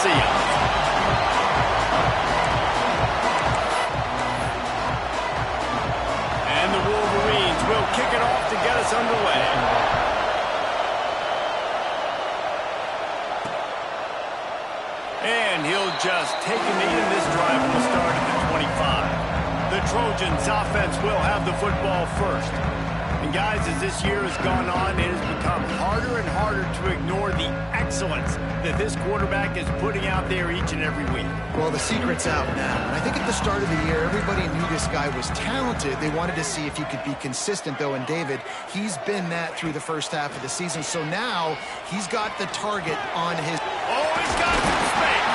see ya. And the Wolverines will kick it off to get us underway. And he'll just take a knee in this drive from the start at the 25. The Trojans offense will have the football first. And guys, as this year has gone on, it has become harder and harder to ignore the excellence that this quarterback is putting out there each and every week. Well, the secret's out now. And I think at the start of the year, everybody knew this guy was talented. They wanted to see if he could be consistent, though. And David, he's been that through the first half of the season. So now he's got the target on his... Oh, he's got some space.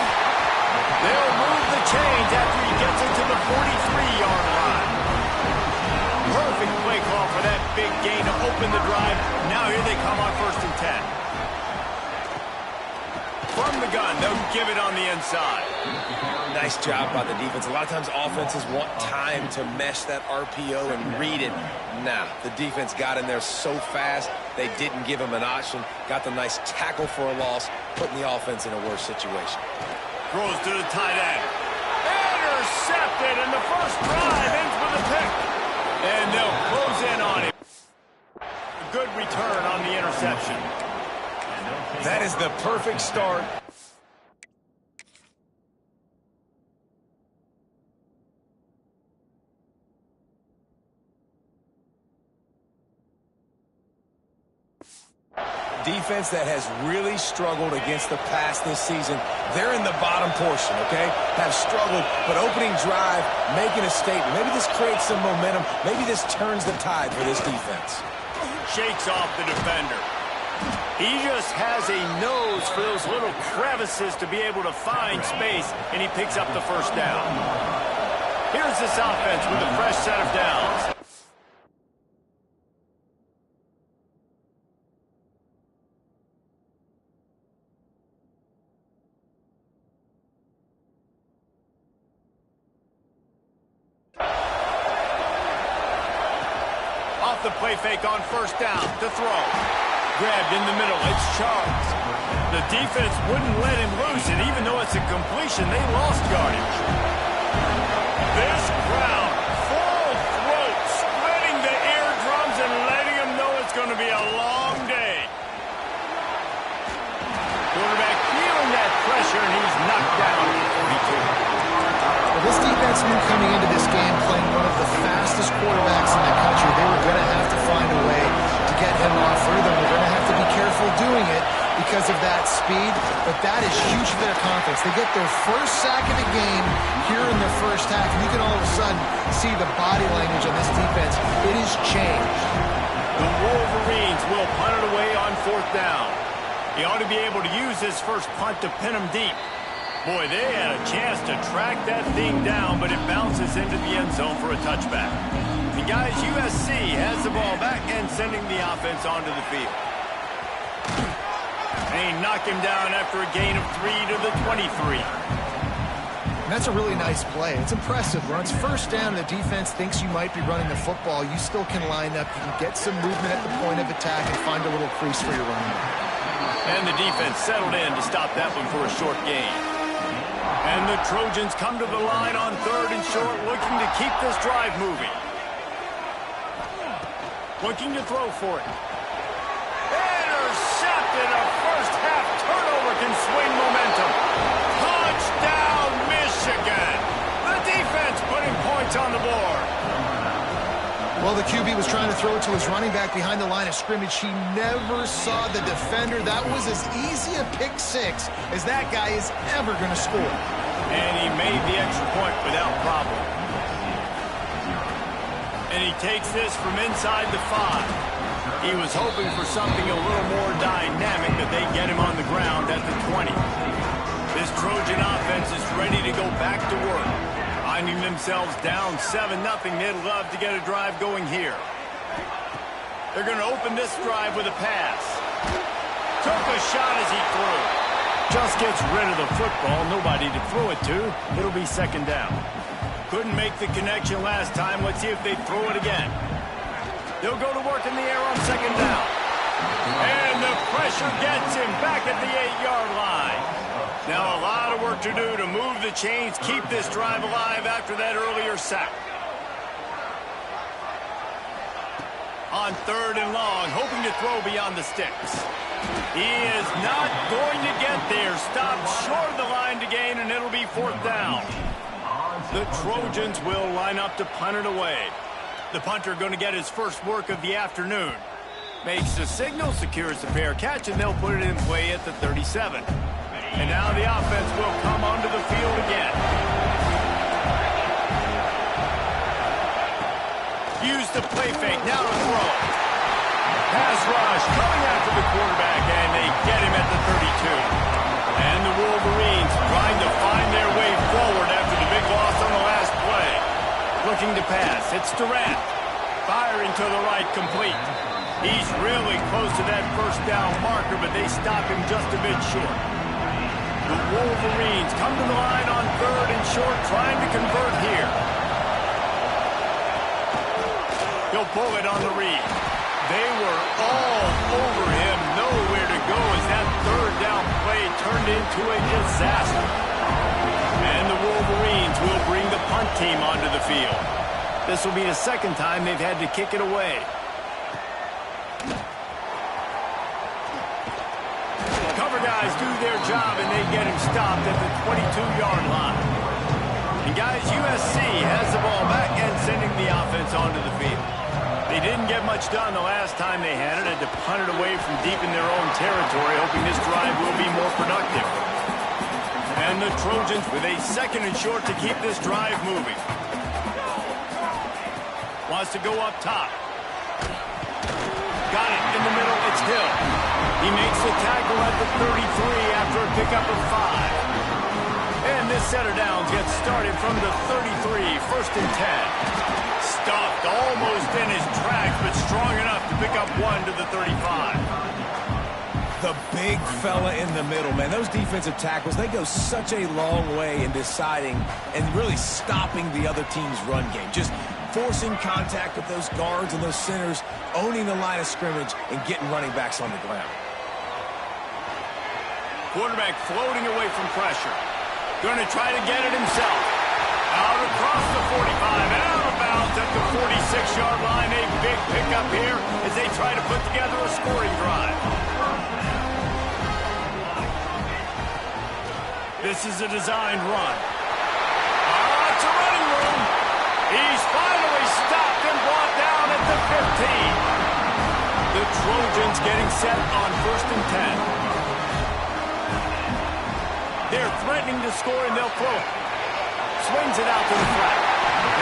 They'll move the chains after he gets into the 43-yard line. Perfect play call for that big gain to open the drive. Now here they come on 1st and 10. From the gun, they'll give it on the inside. Nice job by the defense. A lot of times offenses want time to mesh that RPO and read it. Nah, the defense got in there so fast, they didn't give him an option. Got the nice tackle for a loss, putting the offense in a worse situation. Throws to the tight end. Intercepted, and the first drive ends with a pick. And they'll close in on him. A good return on the interception. That is the perfect start. Defense that has really struggled against the pass this season. They're in the bottom portion, okay? Have struggled, but opening drive, making a statement. Maybe this creates some momentum. Maybe this turns the tide for this defense. Shakes off the defender. He just has a nose for those little crevices to be able to find space, and he picks up the first down. Here's this offense with a fresh set of downs. Off the play fake on 1st down to throw. Grabbed in the middle, it's Charles. The defense wouldn't let him lose it, even though it's a completion. They lost yardage. This crowd, full throat, splitting the eardrums and letting them know it's going to be a long day. Quarterback feeling that pressure, and he's knocked down at the 42. Well, this defense knew coming into this game, playing one of the fastest quarterbacks in the country, they were going to have to find a way to get him off rhythm. They're going to have to be careful doing it because of that speed, but that is huge for their confidence. They get their first sack of the game here in the first half, and you can all of a sudden see the body language on this defense. It has changed. The Wolverines will punt it away on 4th down. He ought to be able to use his first punt to pin him deep. Boy, they had a chance to track that thing down, but it bounces into the end zone for a touchback. And guys, USC has the ball back and sending the offense onto the field. And he knocked him down after a gain of 3 to the 23. And that's a really nice play. It's impressive. When it's 1st down and the defense thinks you might be running the football, you still can line up. You can get some movement at the point of attack and find a little crease for your running back. And the defense settled in to stop that one for a short gain. And the Trojans come to the line on 3rd and short, looking to keep this drive moving. Looking to throw for it. Intercepted. A first-half turnover can swing momentum. Touchdown, Michigan. The defense putting points on the board. Well, the QB was trying to throw it to his running back behind the line of scrimmage. He never saw the defender. That was as easy a pick 6 as that guy is ever going to score. And he made the extra point without problem. And he takes this from inside the 5. He was hoping for something a little more dynamic, but they get him on the ground at the 20. This Trojan offense is ready to go back to work. Finding themselves down 7-0, they'd love to get a drive going here. They're going to open this drive with a pass. Took a shot as he threw. Just gets rid of the football. Nobody to throw it to. It'll be 2nd down. Couldn't make the connection last time. Let's see if they throw it again. They'll go to work in the air on 2nd down. And the pressure gets him back at the 8-yard line. Now a lot of work to do to move the chains, keep this drive alive after that earlier sack. On 3rd and long, hoping to throw beyond the sticks. He is not going to get there. Stopped short of the line to gain, and it'll be 4th down. The Trojans will line up to punt it away. The punter going to get his first work of the afternoon. Makes the signal, secures the fair catch, and they'll put it in play at the 37. And now the offense will come onto the field again. Use the play fake, now to throw. Pass rush, coming after the quarterback, and they get him at the 32. And the Wolverines trying to find their way forward after the big loss on the last play. Looking to pass, it's Durant. Firing to the right, complete. He's really close to that 1st down marker, but they stop him just a bit short. The Wolverines come to the line on 3rd and short, trying to convert here. He'll pull it on the read. They were all over him, nowhere to go as that 3rd down play turned into a disaster. And the Wolverines will bring the punt team onto the field. This will be the 2nd time they've had to kick it away. Cover guys do their job, and they get him stopped at the 22-yard line. And guys, USC has the ball back and sending the offense onto the field. They didn't get much done the last time they had it. Had to punt it away from deep in their own territory, hoping this drive will be more productive. And the Trojans with a 2nd and short to keep this drive moving. Wants to go up top. Got it in the middle. It's Hill. He makes the tackle at the 33 after a pickup of 5. And this set of downs gets started from the 33, 1st and 10. Stopped almost in his tracks, but strong enough to pick up 1 to the 35. The big fella in the middle, man. Those defensive tackles, they go such a long way in deciding and really stopping the other team's run game. Just forcing contact with those guards and those centers, owning the line of scrimmage, and getting running backs on the ground. Quarterback floating away from pressure. Going to try to get it himself. Out across the 45 and out of bounds at the 46-yard line. A big pickup here as they try to put together a scoring drive. This is a designed run. It's a running room. He's finally stopped and brought down at the 15. The Trojans getting set on 1st and 10. They're threatening to score, and they'll throw it. Swings it out to the flat.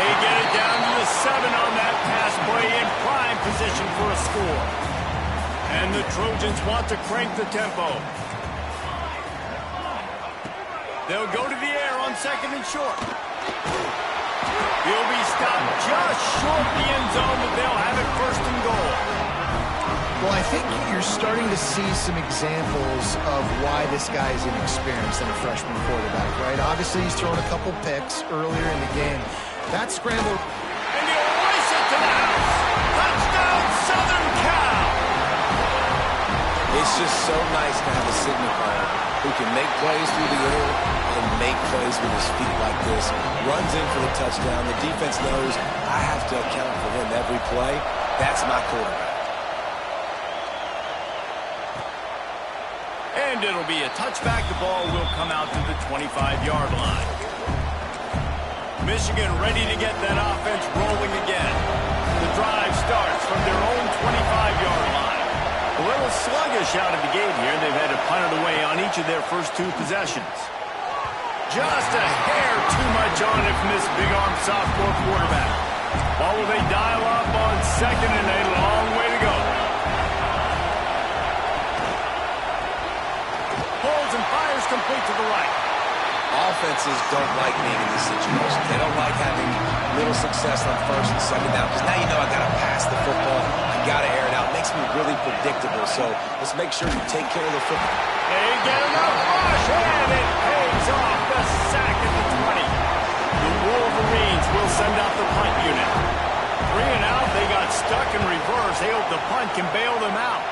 They get it down to the 7 on that pass play in prime position for a score. And the Trojans want to crank the tempo. They'll go to the air on 2nd and short. He'll be stopped just short the end zone, but they'll have it 1st and goal. Well, I think you're starting to see some examples of why this guy is inexperienced in a freshman quarterback, right? Obviously, he's thrown a couple picks earlier in the game. That scramble... And he'll race it to the house. Touchdown, Southern Cal! It's just so nice to have a signal player who can make plays through the air and make plays with his feet like this. Runs in for the touchdown. The defense knows I have to account for him every play. That's my quarterback. And it'll be a touchback. The ball will come out to the 25-yard line. Michigan ready to get that offense rolling again. The drive starts from their own 25-yard line. A little sluggish out of the gate here. They've had to punt it away on each of their first 2 possessions. Just a hair too much on it from this big-arm sophomore quarterback. Ball will they dial up on 2nd and a long way to go. Pulls and fires complete to the right. Offenses don't like being in this situation. They don't like having little success on 1st and 2nd down because now you know I got to pass the football. I got to air it out. It makes me really predictable. So let's make sure you take care of the football. They get enough rush, and it pays off. The sack at the 20. The Wolverines will send out the punt unit. 3 and out. They got stuck in reverse. They hope the punt can bail them out.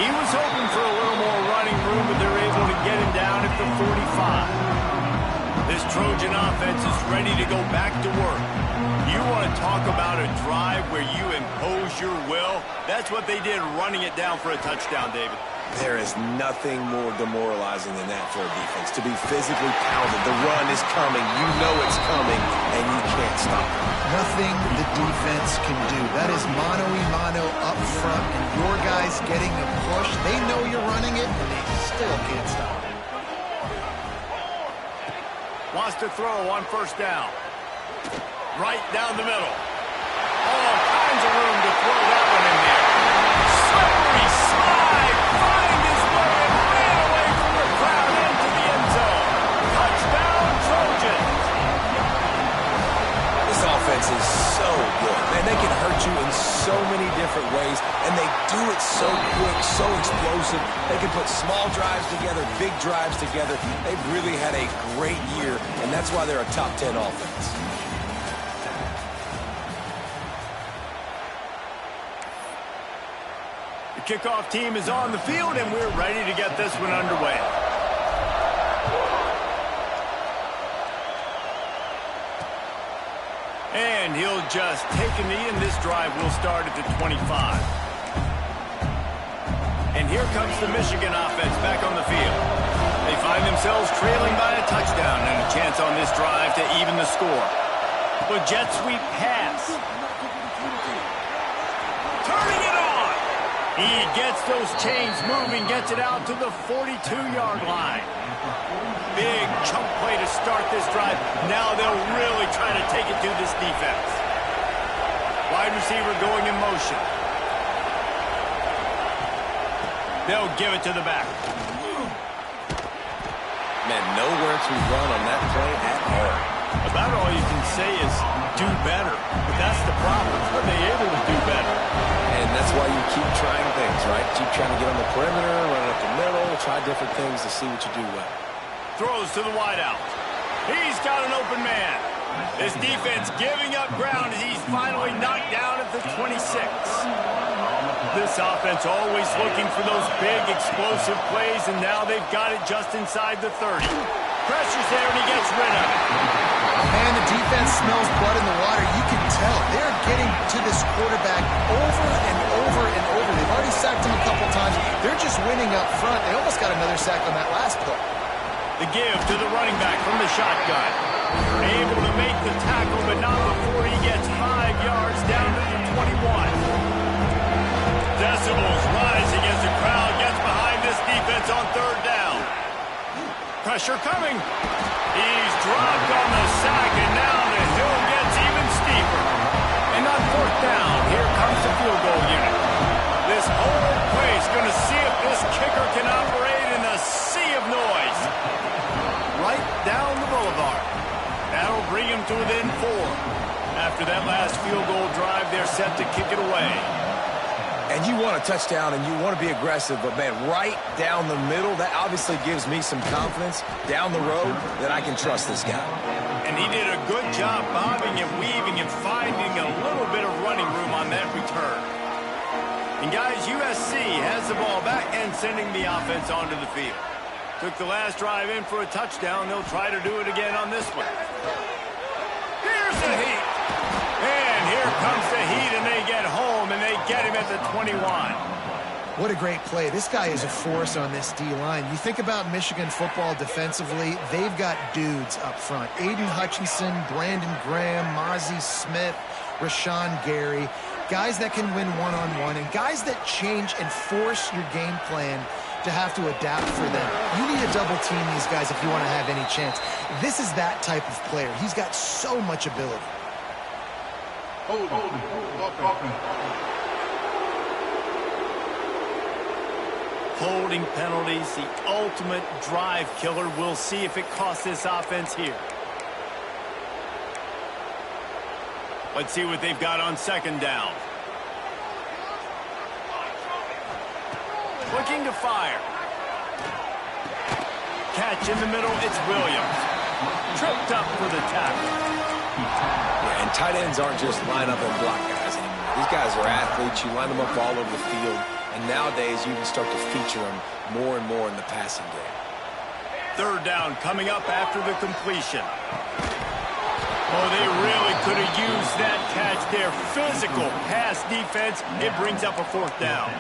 He was hoping for a little more running room, but they're able to get him down at the 45. This Trojan offense is ready to go back to work. You want to talk about a drive where you impose your will? That's what they did, running it down for a touchdown, David. There is nothing more demoralizing than that for a defense. To be physically pounded, the run is coming, you know it's coming, and you can't stop it. Nothing the defense can do. That is mano-a-mano up front, and your guys getting a push. They know you're running it, and they still can't stop it. Wants to throw on first down. Right down the middle. All kinds of room to throw that one in there. Slippery slide. Find his way and ran away from the crowd into the end zone. Touchdown, Trojans. This offense is so good. Man, they can hurt you in so many different ways, and they do it so quick, so explosive. They can put small drives together, big drives together. They've really had a great year, and that's why they're a top 10 offense. The kickoff team is on the field, and we're ready to get this one underway. And he'll just take a knee, and this drive will start at the 25. And here comes the Michigan offense back on the field. They find themselves trailing by a touchdown and a chance on this drive to even the score. But jet sweep pass. Turning it on. He gets those chains moving, gets it out to the 42-yard line. Big chunk play to start this drive. Now they'll really try to take it to this defense. Wide receiver going in motion. They'll give it to the back. Man, nowhere to run on that play at all. About all you can say is do better. But that's the problem. Are they able to do better? And that's why you keep trying things, right? Keep trying to get on the perimeter, run up the middle, try different things to see what you do well. Throws to the wideout. He's got an open man. This defense giving up ground as he's finally knocked down at the 26. This offense always looking for those big explosive plays, and now they've got it just inside the 30. Pressure's there, and he gets rid of it. Man, the defense smells blood in the water. You can tell. They're getting to this quarterback over and over and over. They've already sacked him a couple times. They're just winning up front. They almost got another sack on that last play. The give to the running back from the shotgun. Able to make the tackle, but not before he gets 5 yards down to the 21. Decibels rising as the crowd gets behind this defense on third down. Pressure coming. He's dropped on the sack, and now the hill gets even steeper. And on fourth down, here comes the field goal unit. This whole place going to see if this kicker can operate in a sea of noise. Right down the boulevard. That'll bring him to within 4. After that last field goal drive, they're set to kick it away. And you want a touchdown and you want to be aggressive, but man, right down the middle, that obviously gives me some confidence down the road that I can trust this guy. And he did a good job bobbing and weaving and finding a little bit of running room on that return. And guys, USC has the ball back and sending the offense onto the field. Took the last drive in for a touchdown. They'll try to do it again on this one. Here's the heat. And here comes the heat, and they get home, and they get him at the 21. What a great play. This guy is a force on this D-line. You think about Michigan football defensively, they've got dudes up front. Aiden Hutchinson, Brandon Graham, Mozzie Smith, Rashawn Gary. Guys that can win one-on-one, and guys that change and force your game plan to have to adapt for them. You need to double team these guys if you want to have any chance. This is that type of player. He's got so much ability. Holding penalties, the ultimate drive killer. We'll see if it costs this offense here. Let's see what they've got on second down. Looking to fire. Catch in the middle, it's Williams. Tripped up for the tackle. Yeah, and tight ends aren't just line up and block guys anymore. These guys are athletes. You line them up all over the field. And nowadays, you can start to feature him more and more in the passing game. Third down coming up after the completion. Oh, they really could have used that catch there. Physical pass defense. It brings up a fourth down.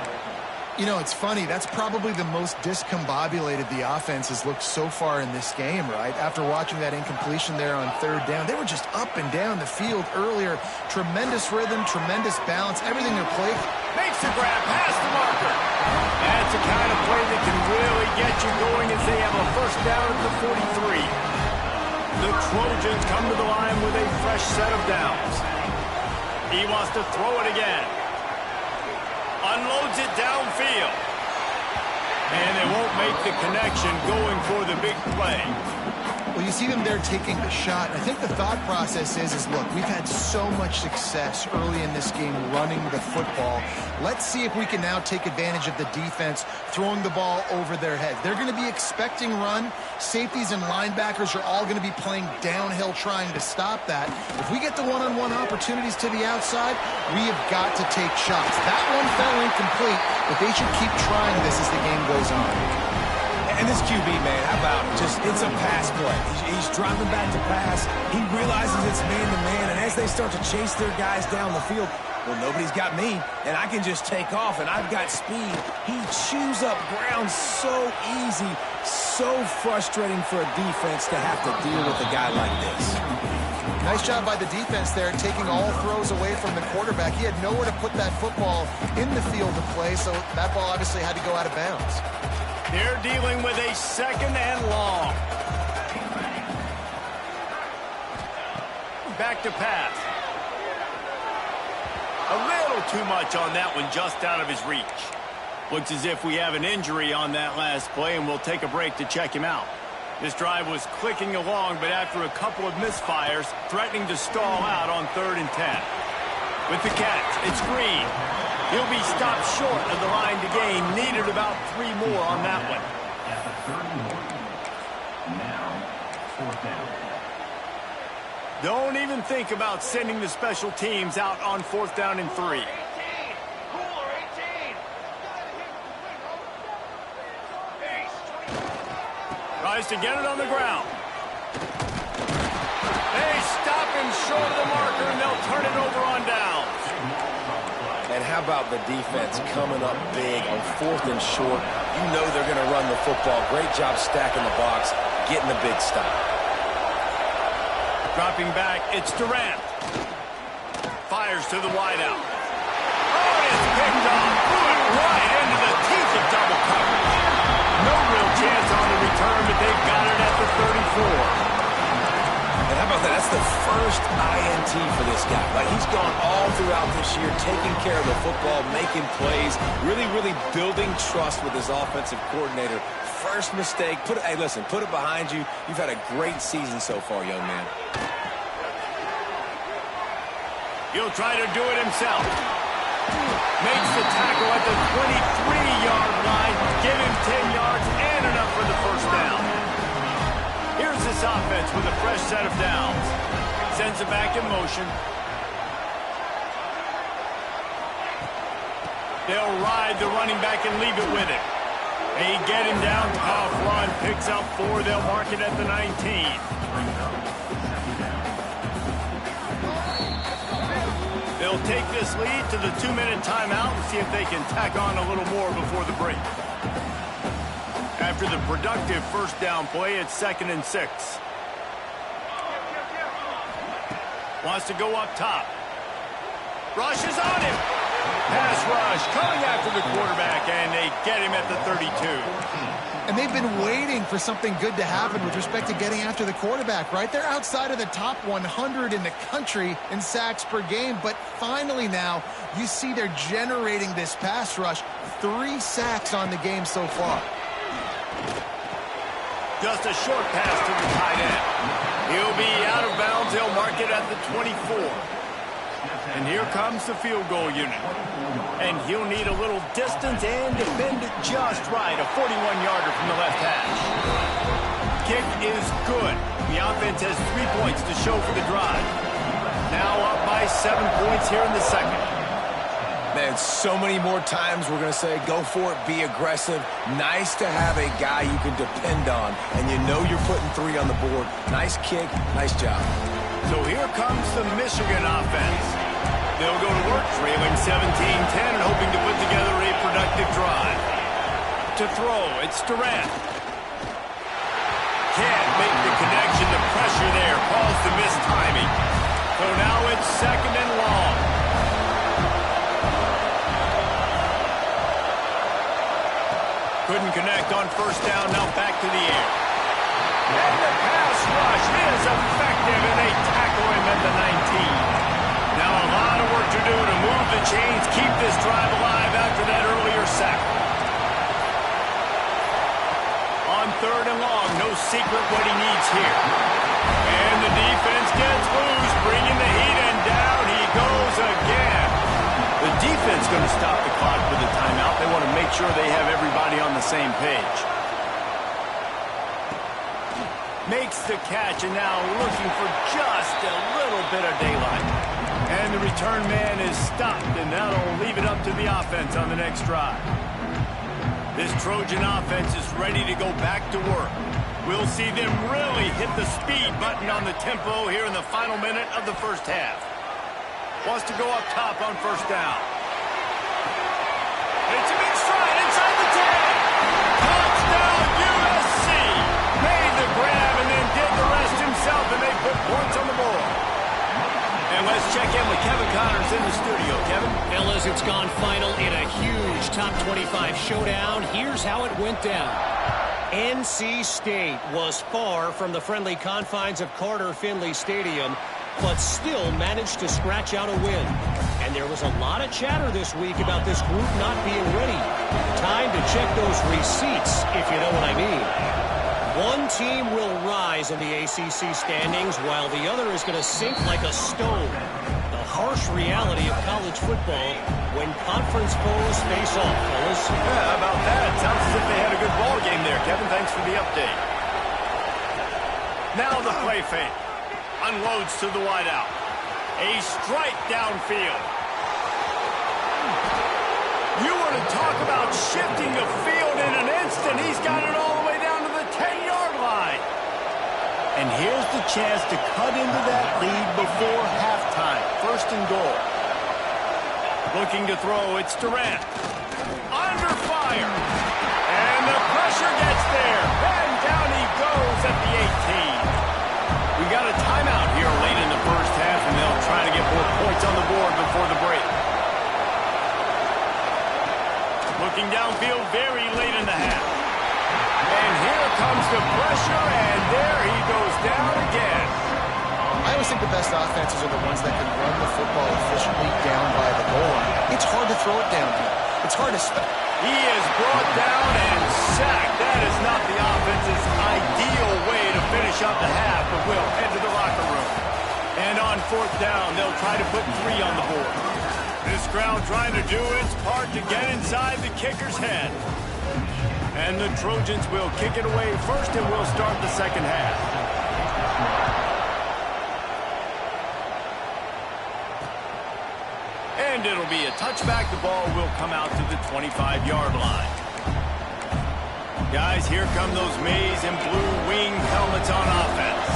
You know, it's funny. That's probably the most discombobulated the offense has looked so far in this game, right? After watching that incompletion there on third down, they were just up and down the field earlier. Tremendous rhythm, tremendous balance, everything they're playing. Makes the grab, past the marker. That's the kind of play that can really get you going as they have a first down at the 43. The Trojans come to the line with a fresh set of downs. He wants to throw it again. Unloads it downfield. And they won't make the connection going for the big play. Well, you see them there taking the shot. I think the thought process is look, we've had so much success early in this game running the football. Let's see if we can now take advantage of the defense throwing the ball over their heads. They're going to be expecting run. Safeties and linebackers are all going to be playing downhill trying to stop that. If we get the one-on-one opportunities to the outside, we have got to take shots. That one fell incomplete, but they should keep trying this as the game goes on. And this QB, man, how about just it's a pass play. He's dropping back to pass. He realizes it's man-to-man, and as they start to chase their guys down the field, well, nobody's got me, and I can just take off, and I've got speed. He chews up ground so easy, so frustrating for a defense to have to deal with a guy like this. Nice job by the defense there, taking all throws away from the quarterback. He had nowhere to put that football in the field to play, so that ball obviously had to go out of bounds. They're dealing with a second and long. Back to pass. A little too much on that one, just out of his reach. Looks as if we have an injury on that last play, and we'll take a break to check him out. This drive was clicking along, but after a couple of misfires, threatening to stall out on 3rd and 10. With the catch, it's Green. He'll be stopped short of the line to gain. Needed about 3 more on that one. Now, fourth down. Don't even think about sending the special teams out on 4th down and 3. Tries to get it on the ground. They stop him short of the marker, and they'll turn it over on downs. And how about the defense coming up big on 4th and short? You know they're going to run the football. Great job stacking the box, getting the big stop. Dropping back, it's Durant. Fires to the wideout. Oh, it's picked off. Threw it right into the teeth of double coverage. No real chance on the return, but they've got it at the 34. And how about that? That's the first INT for this guy. Like, he's gone all throughout this year, taking care of the football, making plays, really, really building trust with his offensive coordinator. First mistake. Hey, listen, put it behind you. You've had a great season so far, young man. He'll try to do it himself. Makes the tackle at the 23-yard line. Give him 10 yards and enough for the first down. Here's this offense with a fresh set of downs. Sends it back in motion. They'll ride the running back and leave it with him. They get him down, tough run, picks up 4. They'll mark it at the 19. They'll take this lead to the 2-minute timeout and see if they can tack on a little more before the break. After the productive first down play, it's 2nd and 6. Wants to go up top. Rush is on him. Pass rush coming after the quarterback, and they get him at the 32. And they've been waiting for something good to happen with respect to getting after the quarterback, right? They're outside of the top 100 in the country in sacks per game, but finally now you see they're generating this pass rush. 3 sacks on the game so far. Just a short pass to the tight end. He'll be out of bounds. He'll mark it at the 24. And here comes the field goal unit. And he'll need a little distance and defend it just right. A 41-yarder from the left hash. Kick is good. The offense has 3 points to show for the drive. Now up by 7 points here in the second. Man, so many more times we're going to say, go for it, be aggressive. Nice to have a guy you can depend on, and you know you're putting 3 on the board. Nice kick, nice job. So here comes the Michigan offense. They'll go to work trailing 17-10 and hoping to put together a productive drive. To throw, it's Durant. Can't make the connection. The pressure there caused the missed timing. So now it's 2nd and long. Couldn't connect on 1st down. Now back to the air. And the pass rush is effective, and they tackle him at the 19. Now a lot of work to do to move the chains, keep this drive alive after that earlier sack. On 3rd and long, no secret what he needs here. And the defense gets loose, bringing the heat, and down he goes again. The defense going to stop the clock with a timeout. They want to make sure they have everybody on the same page. Makes the catch, and now looking for just a little bit of daylight. And the return man is stopped, and that'll leave it up to the offense on the next drive. This Trojan offense is ready to go back to work. We'll see them really hit the speed button on the tempo here in the final minute of the 1st half. Wants to go up top on 1st down. It's a big stride inside the 10. Touchdown USC. Made the grab and then did the rest himself, and they put points on the board. And let's check in with Kevin Connors in the studio. Kevin? Fellas, it's gone final in a huge top 25 showdown. Here's how it went down. NC State was far from the friendly confines of Carter Finley Stadium, but still managed to scratch out a win. And there was a lot of chatter this week about this group not being ready. Time to check those receipts, if you know what I mean. One team will rise in the ACC standings, while the other is going to sink like a stone. The harsh reality of college football when conference foes face off, fellas. Yeah, how about that? Sounds as if they had a good ball game there, Kevin. Thanks for the update. Now the play fake. Unloads to the wideout. A strike downfield. You want to talk about shifting the field in an instant. He's got it all the way down to the 10-yard line. And here's the chance to cut into that lead before halftime. 1st and goal. Looking to throw, it's Durant. Under fire. And the pressure gets there. And down he goes at the 18. We got a timeout here late in the 1st half, and they'll try to get more points on the board before the break. Looking downfield very late in the half. And here comes the pressure, and there he goes down again. I always think the best offenses are the ones that can run the football efficiently down by the goal line. It's hard to throw it downhill. It's hard to spell. He is brought down and sacked. That is not the offense's ideal way to finish up the half, but we'll head to the locker room. And on 4th down, they'll try to put 3 on the board. This crowd trying to do its part to get inside the kicker's head. And the Trojans will kick it away first, and we'll start the 2nd half. And it'll be a touchback. The ball will come out to the 25-yard line. Guys, here come those maize and blue wing helmets on offense.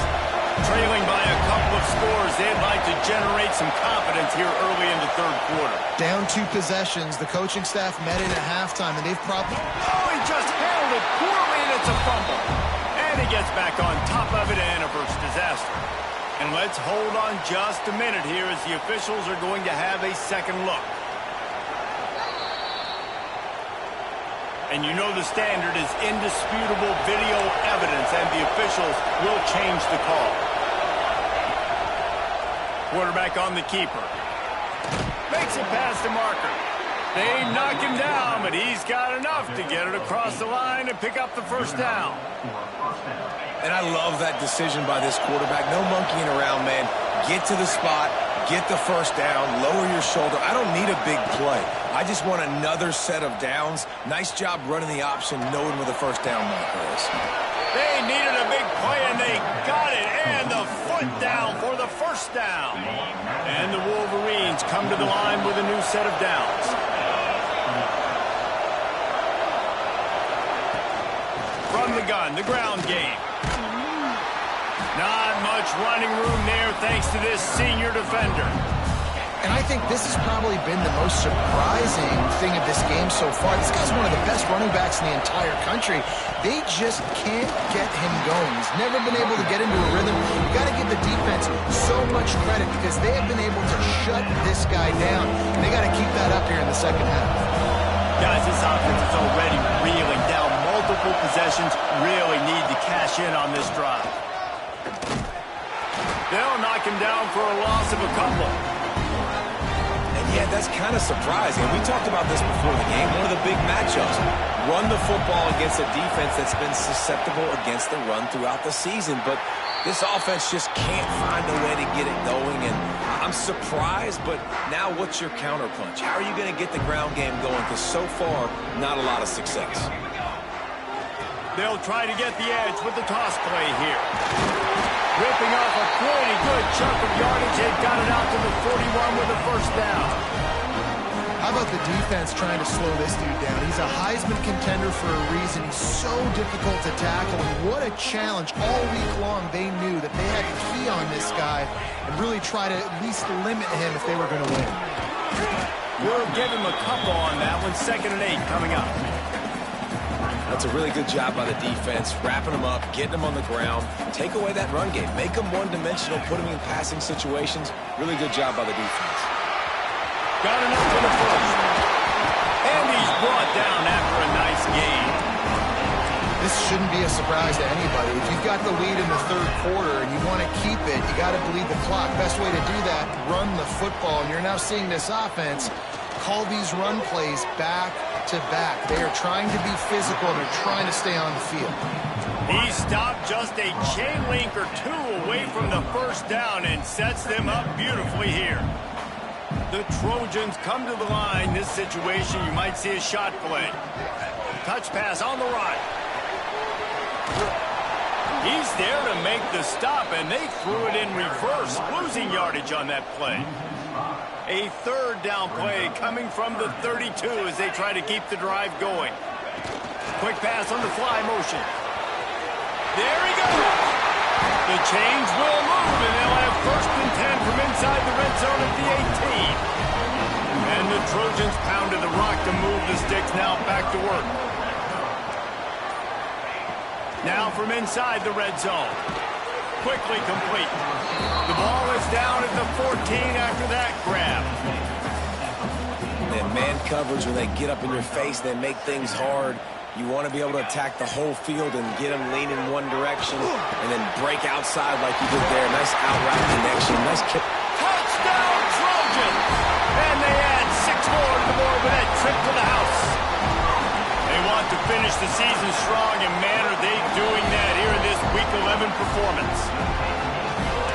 Trailing by a couple of scores, they'd like to generate some confidence here early in the 3rd quarter. Down 2 possessions. The coaching staff met in at halftime, and they've probably... Oh, he just handled it poorly, and it's a fumble. And he gets back on top of it and averts disaster. And let's hold on just a minute here as the officials are going to have a second look. And you know the standard is indisputable video evidence, and the officials will change the call. Quarterback on the keeper. Makes it past the marker. They knock him down, but he's got enough to get it across the line and pick up the 1st down. And I love that decision by this quarterback. No monkeying around, man. Get to the spot, get the 1st down, lower your shoulder. I don't need a big play. I just want another set of downs. Nice job running the option, knowing where the 1st down marker is. They needed a big play, and they got it. And the foot down for the 1st first down. And the Wolverines come to the line with a new set of downs. From the gun, the ground game. Not much running room there thanks to this senior defender. And I think this has probably been the most surprising thing of this game so far. This guy's one of the best running backs in the entire country. They just can't get him going. He's never been able to get into a rhythm. You got to give the defense so much credit because they have been able to shut this guy down. And they got to keep that up here in the second half. Guys, this offense is already reeling down multiple possessions. Really need to cash in on this drive. They'll knock him down for a loss of a couple. Yeah, that's kind of surprising. We talked about this before the game. One of the big matchups. Run the football against a defense that's been susceptible against the run throughout the season. But this offense just can't find a way to get it going. And I'm surprised, but now what's your counterpunch? How are you going to get the ground game going? Because so far, not a lot of success. They'll try to get the edge with the toss play here. Ripping off a pretty good chunk of yardage. They've got it out to the 41 with the first down. How about the defense trying to slow this dude down? He's a Heisman contender for a reason. He's so difficult to tackle, and what a challenge. All week long, they knew that they had to key on this guy and really try to at least limit him if they were going to win. We'll give him a couple on that one. 2nd and 8 coming up. That's a really good job by the defense, wrapping them up, getting them on the ground. Take away that run game. Make them one-dimensional, put them in passing situations. Really good job by the defense. Got enough for the first. And he's brought down after a nice game. This shouldn't be a surprise to anybody. If you've got the lead in the 3rd quarter and you want to keep it, you got to bleed the clock. Best way to do that, run the football. And you're now seeing this offense call these run plays back to back. They are trying to be physical and they're trying to stay on the field. He stopped just a chain link or two away from the first down and sets them up beautifully here. The Trojans come to the line. This situation, you might see a shot play. Touch pass on the right. He's there to make the stop, and they threw it in reverse, losing yardage on that play. A 3rd down play coming from the 32 as they try to keep the drive going. Quick pass on the fly motion. There he goes. The chains will move, and they'll have 1st and 10 from inside the red zone at the 18. And the Trojans pounded the rock to move the sticks. Now back to work. Now from inside the red zone. Quickly complete. The ball is down at the 14 after that grab. And man coverage, when they get up in your face, they make things hard. You want to be able to attack the whole field and get them lean in one direction and then break outside like you did there. Nice out route connection. Nice kick. Touchdown Trojans! And they add 6 more to the board with that trip to the house. They want to finish the season strong, and man, are they doing that here in this Week 11 performance.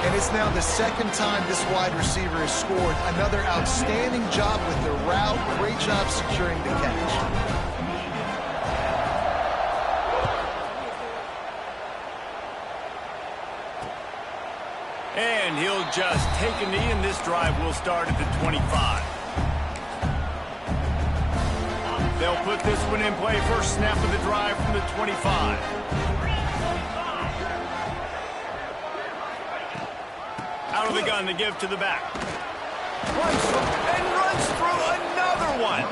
And it's now the 2nd time this wide receiver has scored. Another outstanding job with the route. Great job securing the catch. And he'll just take a knee, and this drive will start at the 25. They'll put this one in play. First snap of the drive from the 25. Out of the gun to give to the back. Runs through another one.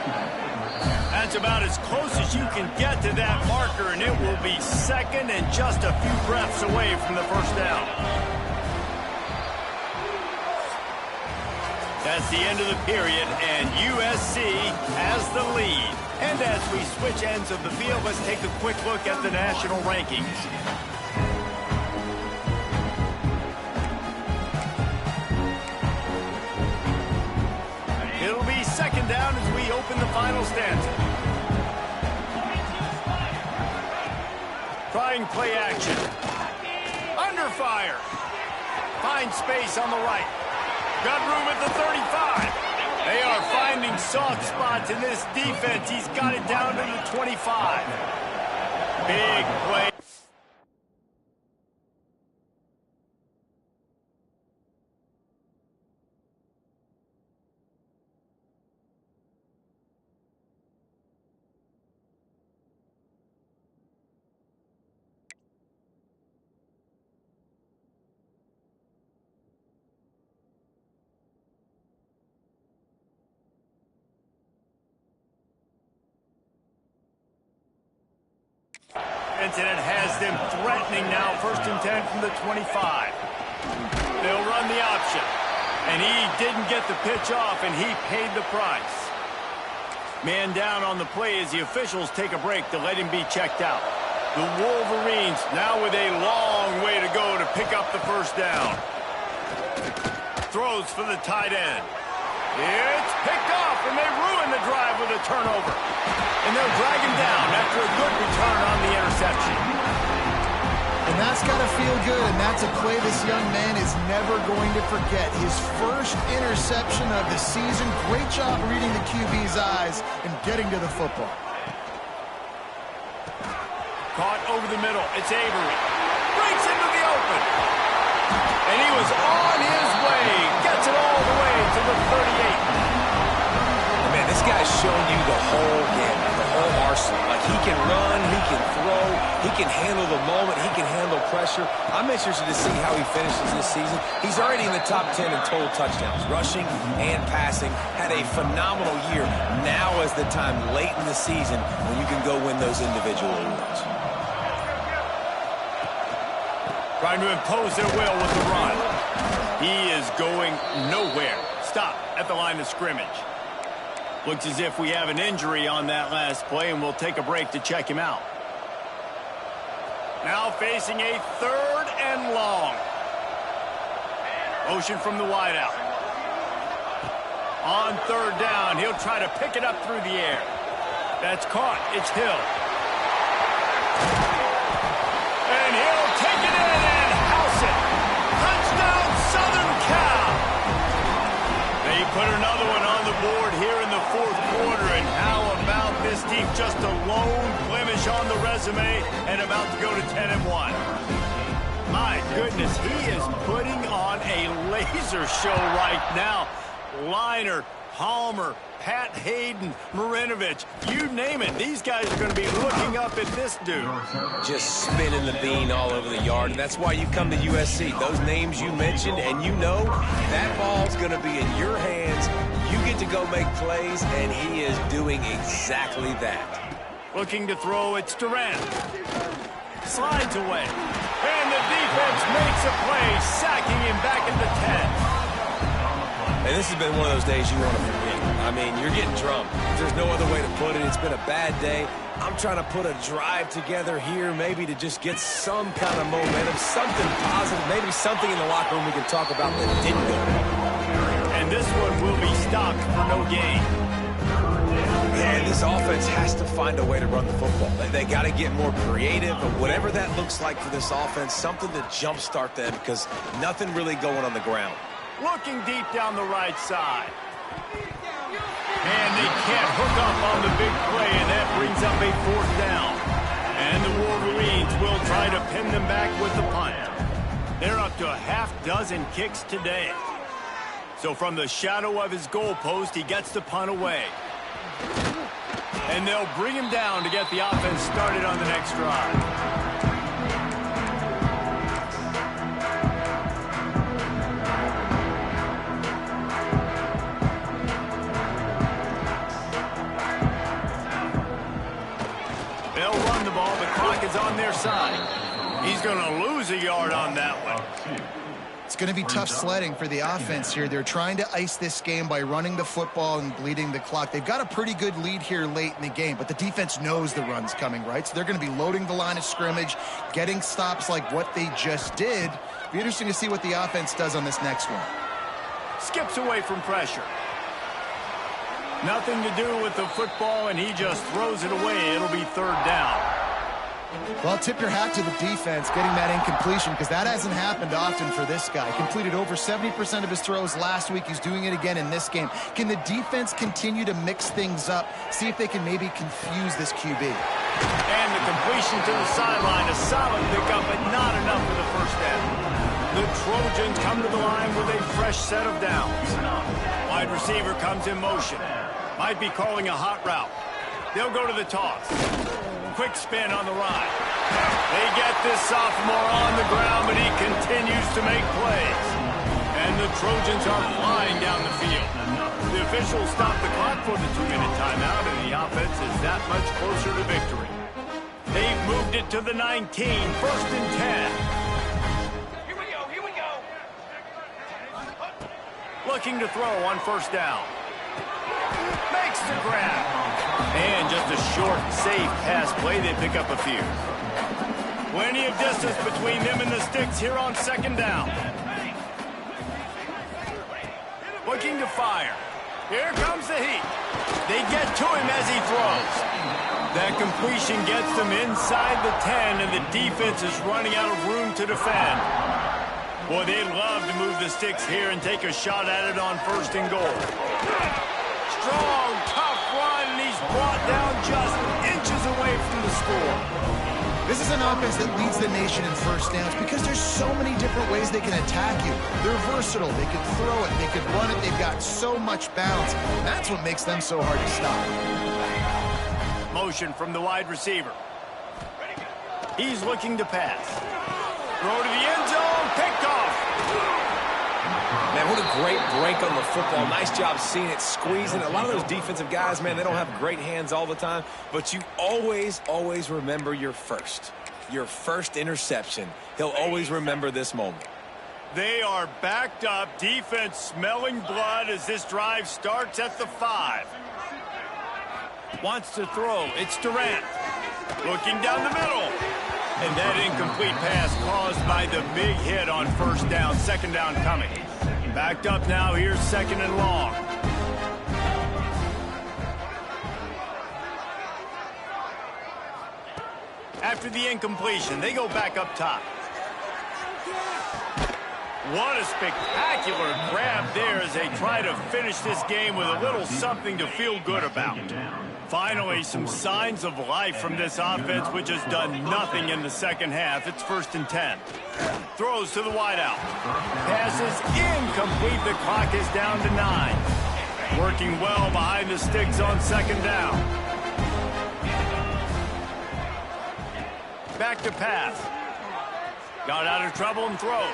That's about as close as you can get to that marker, and it will be 2nd and just a few breaths away from the first down. That's the end of the period, and USC has the lead. And as we switch ends of the field, let's take a quick look at the national rankings. It'll be 2nd down as we open the final stanza. Trying play action. Under fire. Finds space on the right. Got room at the 35. They are finding soft spots in this defense. He's got it down to the 25. Big play. And it has them threatening now, 1st and 10 from the 25. They'll run the option. And he didn't get the pitch off, and he paid the price. Man down on the play as the officials take a break to let him be checked out. The Wolverines now with a long way to go to pick up the 1st down. Throws for the tight end. It's picked off, and they ruin the drive with a turnover. And they'll drag him down after a good return on the interception. And that's got to feel good, and that's a play this young man is never going to forget. His first interception of the season. Great job reading the QB's eyes and getting to the football. Caught over the middle. It's Avery. Breaks into the open. And he was on his way. Gets it all the way to the 38. Man, this guy's showing you the whole game, the whole arsenal. Like, he can run, he can throw, he can handle the moment, he can handle pressure. I'm interested to see how he finishes this season. He's already in the top 10 in total touchdowns, rushing and passing. Had a phenomenal year. Now is the time late in the season when you can go win those individual awards. Trying to impose their will with the run. He is going nowhere. Stop at the line of scrimmage. Looks as if we have an injury on that last play, and we'll take a break to check him out. Now facing a 3rd and long. Motion from the wideout. On 3rd down, he'll try to pick it up through the air. That's caught. It's Hill. And he'll take it in and house it. Touchdown, Southern Cal. They put another one on the board here in the 4th quarter. And how about this team? Just a lone blemish on the resume and about to go to 10-1. My goodness, he is putting on a laser show right now. Liner, Palmer, Pat Hayden, Marinovich, you name it. These guys are going to be looking up at this dude. Just spinning the bean all over the yard, and that's why you come to USC. Those names you mentioned, and you know that ball's going to be in your hands. You get to go make plays, and he is doing exactly that. Looking to throw, it's Durant. Slides away. And the defense makes a play, sacking him back at the 10. And this has been one of those days you want to forget. I mean, you're getting drunk. There's no other way to put it. It's been a bad day. I'm trying to put a drive together here, maybe to just get some kind of momentum, something positive, maybe something in the locker room we can talk about that didn't go well. And this one will be stopped for no gain. And this offense has to find a way to run the football. They got to get more creative, but whatever that looks like for this offense, something to jumpstart them because nothing really going on the ground. Looking deep down the right side. And they can't hook up on the big play, and that brings up a 4th down. And the Wolverines will try to pin them back with the punt. They're up to a half-dozen kicks today. So from the shadow of his goalpost, he gets the punt away. And they'll bring him down to get the offense started on the next drive. They'll run the ball. The clock is on their side. He's going to lose a yard on that one. It's going to be tough sledding for the offense here. They're trying to ice this game by running the football and bleeding the clock. They've got a pretty good lead here late in the game, but the defense knows the run's coming, right? So they're going to be loading the line of scrimmage, getting stops like what they just did. Be interesting to see what the offense does on this next one. Skips away from pressure. Nothing to do with the football, and he just throws it away. It'll be 3rd down. Well, tip your hat to the defense getting that incompletion because that hasn't happened often for this guy. Completed over 70% of his throws last week. He's doing it again in this game. Can the defense continue to mix things up, see if they can maybe confuse this QB? And the completion to the sideline, a solid pickup, but not enough for the 1st down. The Trojans come to the line with a fresh set of downs. Wide receiver comes in motion. Might be calling a hot route. They'll go to the toss. Quick spin on the ride. They get this sophomore on the ground, but he continues to make plays. And the Trojans are flying down the field. The officials stop the clock for the 2-minute timeout, and the offense is that much closer to victory. They've moved it to the 19, 1st and 10. Here we go. Looking to throw on 1st down. Makes the grab. And just a short, safe pass play. They pick up a few. Plenty of distance between them and the sticks here on 2nd down. Looking to fire. Here comes the heat. They get to him as he throws. That completion gets them inside the 10, and the defense is running out of room to defend. Boy, they'd love to move the sticks here and take a shot at it on 1st and goal. Strong, tough run, and he's brought down just inches away from the score. This is an offense that leads the nation in 1st downs because there's so many different ways they can attack you. They're versatile. They can throw it. They can run it. They've got so much bounce. That's what makes them so hard to stop. Motion from the wide receiver. He's looking to pass. Throw to the end zone. Picked off. Man, what a great break on the football. Nice job seeing it, squeezing. A lot of those defensive guys, man, they don't have great hands all the time, but you always remember your first interception. He'll always remember this moment. They are backed up. Defense smelling blood as this drive starts at the 5. Wants to throw. It's Durant. Looking down the middle. And that incomplete pass caused by the big hit on 1st down. 2nd down coming. Backed up now. Here's 2nd and long. After the incompletion, they go back up top. What a spectacular grab there as they try to finish this game with a little something to feel good about. Finally, some signs of life from this offense, which has done nothing in the 2nd half. It's 1st and 10. Throws to the wideout. Passes incomplete. The clock is down to 9. Working well behind the sticks on 2nd down. Back to pass. Got out of trouble and throws.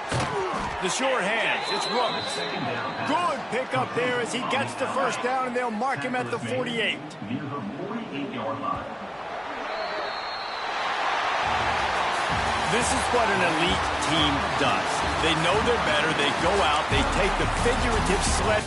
The short hands. It's Rooks. Good pickup there as he gets the 1st down, and they'll mark him at the 48. Near the 48-yard line. This is what an elite team does. They know they're better. They go out. They take the figurative sled